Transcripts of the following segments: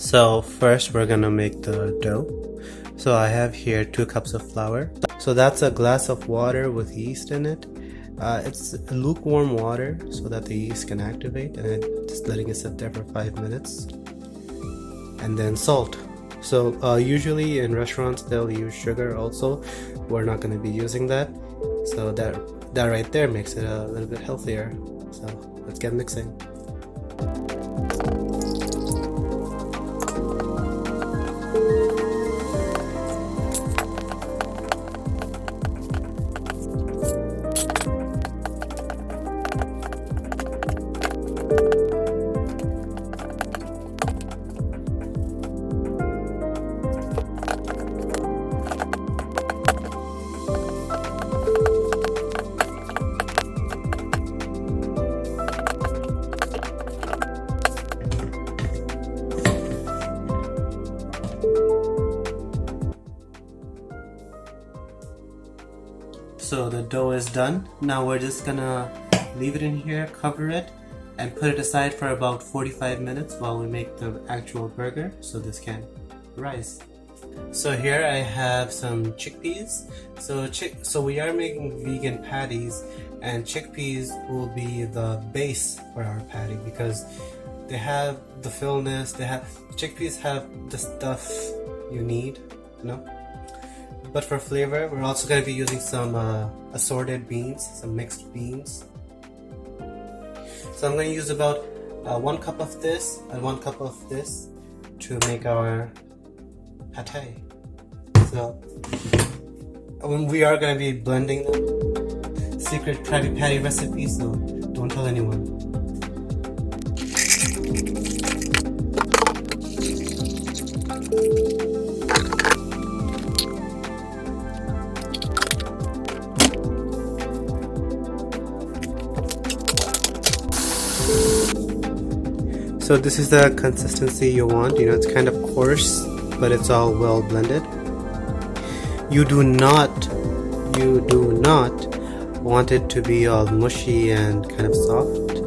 So first we're gonna make the dough. So I have here 2 cups of flour. So that's a glass of water with yeast in it. It's lukewarm water so that the yeast can activate, and then just letting it sit there for 5 minutes. And then salt. So usually in restaurants they'll use sugar also. We're not going to be using that. So that right there makes it a little bit healthier. So let's get mixing. So the dough is done. Now we're just gonna leave it in here, cover it, and put it aside for about 45 minutes while we make the actual burger so this can rise. So here I have some chickpeas. So we are making vegan patties, and chickpeas will be the base for our patty because they have the fullness, chickpeas have the stuff you need, you know? But for flavor, we're also going to be using some assorted beans, some mixed beans. So I'm going to use about 1 cup of this and 1 cup of this to make our pate. So we are going to be blending them. Secret Krabby Patty recipe, so don't tell anyone. So this is the consistency you want. You know, it's kind of coarse, but it's all well blended. You do not want it to be all mushy and kind of soft.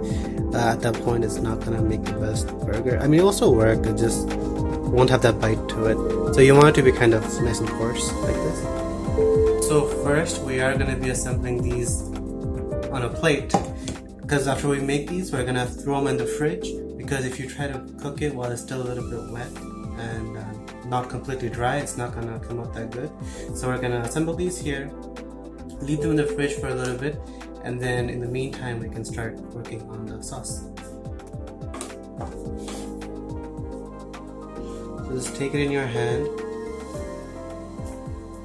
At that point, it's not gonna make the best burger. I mean, it also work, it just won't have that bite to it. So you want it to be kind of nice and coarse, like this. So first, we are gonna be assembling these on a plate, because after we make these, we're gonna throw them in the fridge, because if you try to cook it while it's still a little bit wet and not completely dry, it's not gonna come out that good. So we're gonna assemble these here, leave them in the fridge for a little bit, and then in the meantime we can start working on the sauce. So just take it in your hand,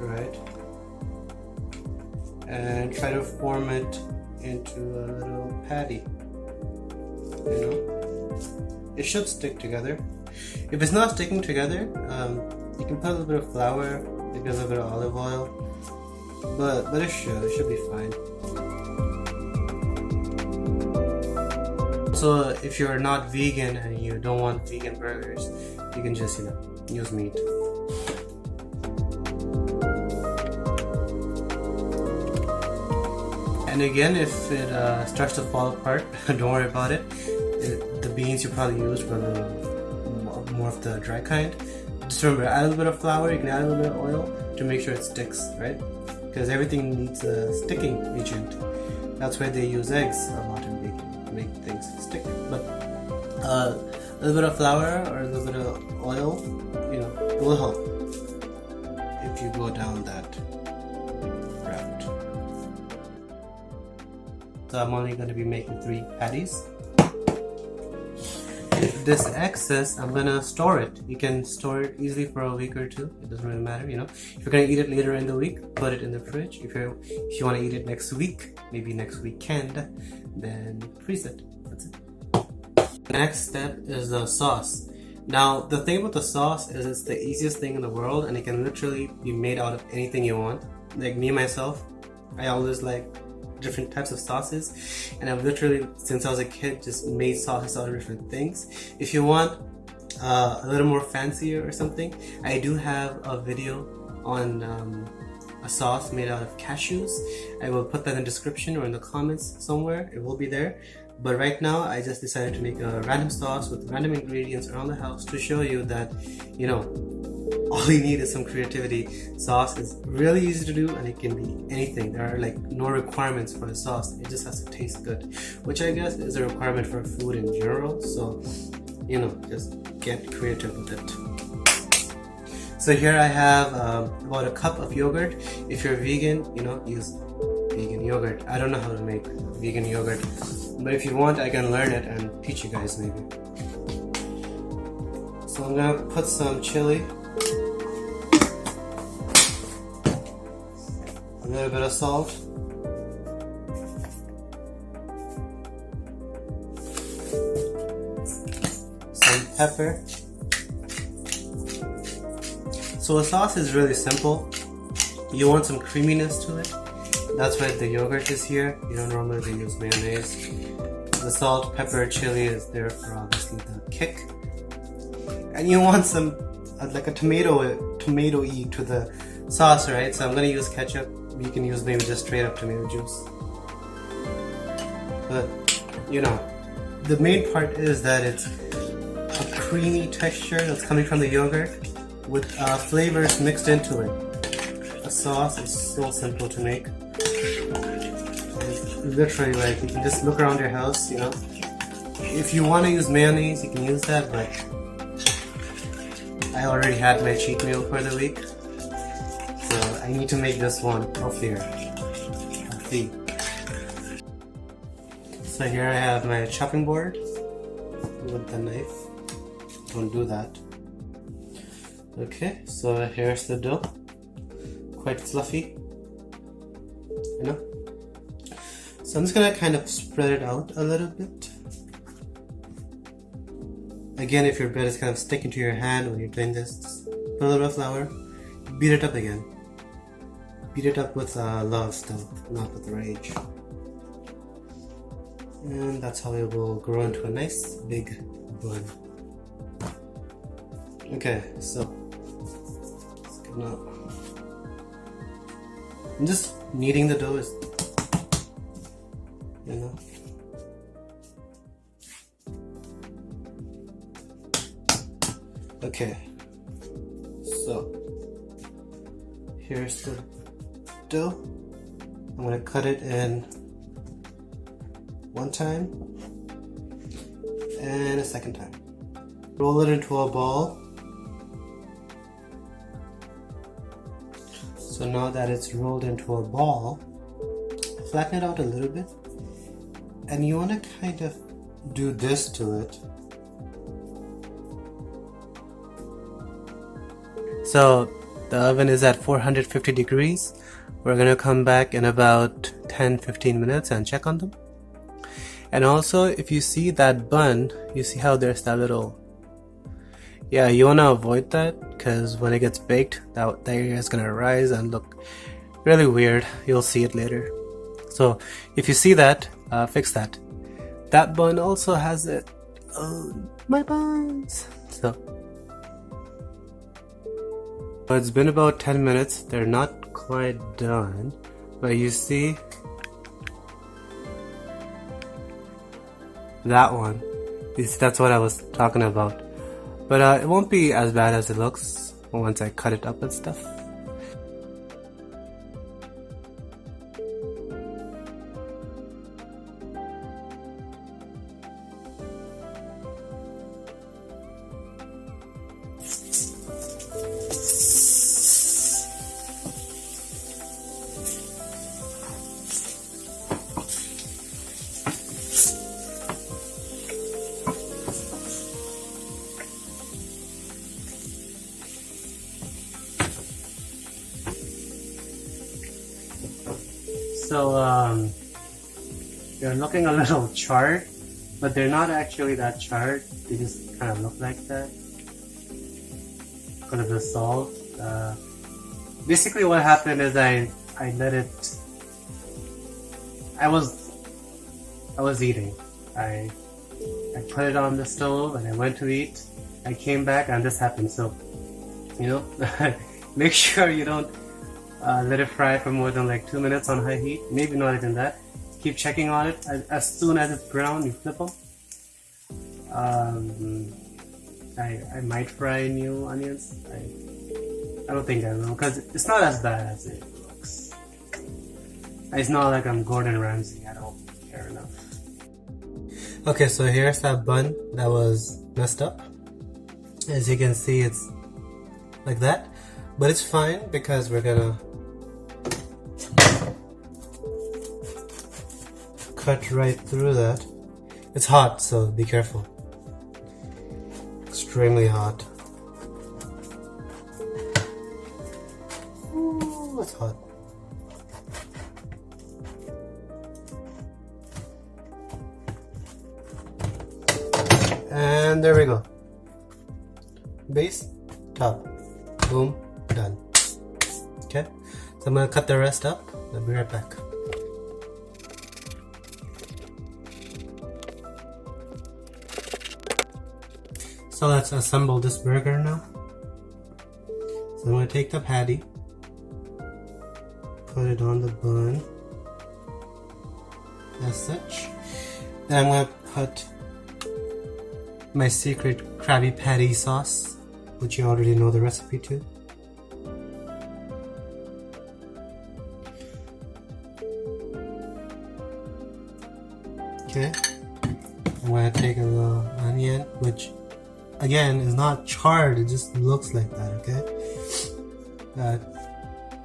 right, and try to form it into a little patty, you know. It should stick together. If it's not sticking together, you can put a little bit of flour, maybe a little bit of olive oil, but it should be fine. So if you're not vegan and you don't want vegan burgers, you can just, you know, use meat. And again, if it starts to fall apart, don't worry about it. The beans you probably used were more of the dry kind. Just remember, add a little bit of flour, you can add a little bit of oil to make sure it sticks, right? Because everything needs a sticking agent. That's why they use eggs a lot to make things stick. But a little bit of flour or a little bit of oil, you know, it will help if you go down that route. So I'm only going to be making 3 patties. This excess, I'm gonna store it. You can store it easily for a week or 2. It doesn't really matter, you know. If you're gonna eat it later in the week, put it in the fridge. If you want to eat it next week, maybe next weekend, then freeze it. That's it. Next step is the sauce. Now, the thing about the sauce is it's the easiest thing in the world, and it can literally be made out of anything you want. Like me myself, I always like different types of sauces, and I've literally, since I was a kid, just made sauces out of different things. If you want a little more fancier or something, I do have a video on a sauce made out of cashews. I will put that in the description or in the comments somewhere. It will be there. But right now, I just decided to make a random sauce with random ingredients around the house to show you that, you know, all you need is some creativity. Sauce is really easy to do and it can be anything. There are like no requirements for a sauce. It just has to taste good, which I guess is a requirement for food in general. So, you know, just get creative with it. So here I have about a cup of yogurt. If you're vegan, you know, use vegan yogurt. I don't know how to make vegan yogurt, but if you want, I can learn it and teach you guys maybe. So I'm gonna put some chili, a little bit of salt, some pepper. So a sauce is really simple. You want some creaminess to it. That's why the yogurt is here. You don't normally use mayonnaise. The salt, pepper, chili is there for obviously the kick. And you want some like a tomato-y to the sauce, right? So I'm gonna use ketchup. You can use maybe just straight up tomato juice. But you know, the main part is that it's a creamy texture that's coming from the yogurt with flavors mixed into it. A sauce is so simple to make. It's literally like you can just look around your house, you know. If you want to use mayonnaise, you can use that, but I already had my cheat meal for the week, so I need to make this one healthier. Healthy. So here I have my chopping board with the knife. Don't do that. Okay, so here's the dough. Quite fluffy, you know. So I'm just gonna kind of spread it out a little bit. Again, if your bread is kind of sticking to your hand when you're doing this, just put a little bit of flour, beat it up again. Beat it up with love still, not with rage. And that's how it will grow into a nice big bun. Okay, so let's get now. I'm just kneading the dough, you know. Okay, so here's the dough. I'm gonna cut it in one time and a second time. Roll it into a ball. So now that it's rolled into a ball, flatten it out a little bit, and you want to kind of do this to it. So the oven is at 450 degrees. We're gonna come back in about 10-15 minutes and check on them. And also, if you see that bun, you see how there's that little, yeah, you want to avoid that, because when it gets baked, that area is going to rise and look really weird. You'll see it later. So if you see that, fix that. That bun also has it. Oh, my buns. So it's been about 10 minutes. They're not quite done, but you see that one. That's what I was talking about. But it won't be as bad as it looks once I cut it up and stuff. So they're looking a little charred, but they're not actually that charred. They just kind of look like that because of the salt. Basically what happened is I let it, I was eating. I put it on the stove and I went to eat. I came back and this happened. So, you know, make sure you don't let it fry for more than like 2 minutes on high heat. Maybe not even that. keep checking on it. As soon as it's brown, you flip them. I might fry new onions. I don't think I will, because it's not as bad as it looks. It's not like I'm Gordon Ramsay. I don't care enough. Okay, so here's that bun that was messed up. As you can see, it's like that, but it's fine because we're gonna cut right through that. It's hot, so be careful. Extremely hot. Ooh, it's hot. And there we go. Base, top, boom, done. Okay, so I'm gonna cut the rest up. I'll be right back. So let's assemble this burger now. So I'm gonna take the patty, put it on the bun, as such. Then I'm gonna put my secret Krabby Patty sauce, which you already know the recipe to. Okay, I'm gonna take a little onion, which again is not charred, it just looks like that, okay? A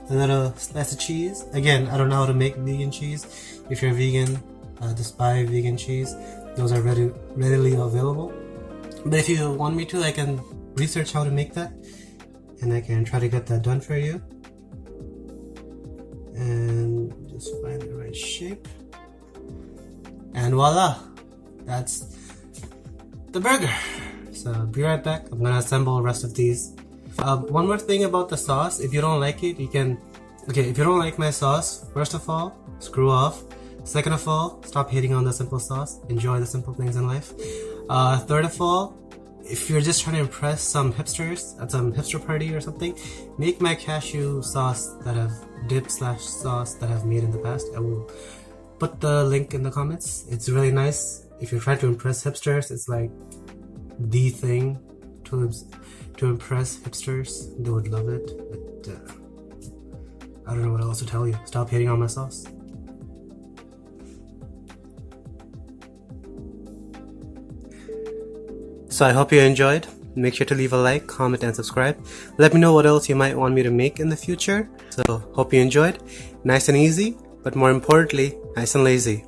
little slice of cheese. Again, I don't know how to make vegan cheese. If you're vegan, just buy vegan cheese. Those are readily available. But if you want me to, I can research how to make that, and I can try to get that done for you. And just find the right shape. And voila! That's the burger. So be right back. I'm gonna assemble the rest of these. One more thing about the sauce. If you don't like it, you can... Okay, if you don't like my sauce, first of all, screw off. Second of all, stop hating on the simple sauce. Enjoy the simple things in life. Third of all, if you're just trying to impress some hipsters at some hipster party or something, make my cashew sauce that I've dip/sauce that I've made in the past. I will put the link in the comments. It's really nice. If you're trying to impress hipsters, it's like the thing to impress hipsters. They would love it. But I don't know what else to tell you. Stop hating on my sauce. So I hope you enjoyed. Make sure to leave a like, comment, and subscribe. Let me know what else you might want me to make in the future. So hope you enjoyed. Nice and easy, but more importantly, nice and lazy.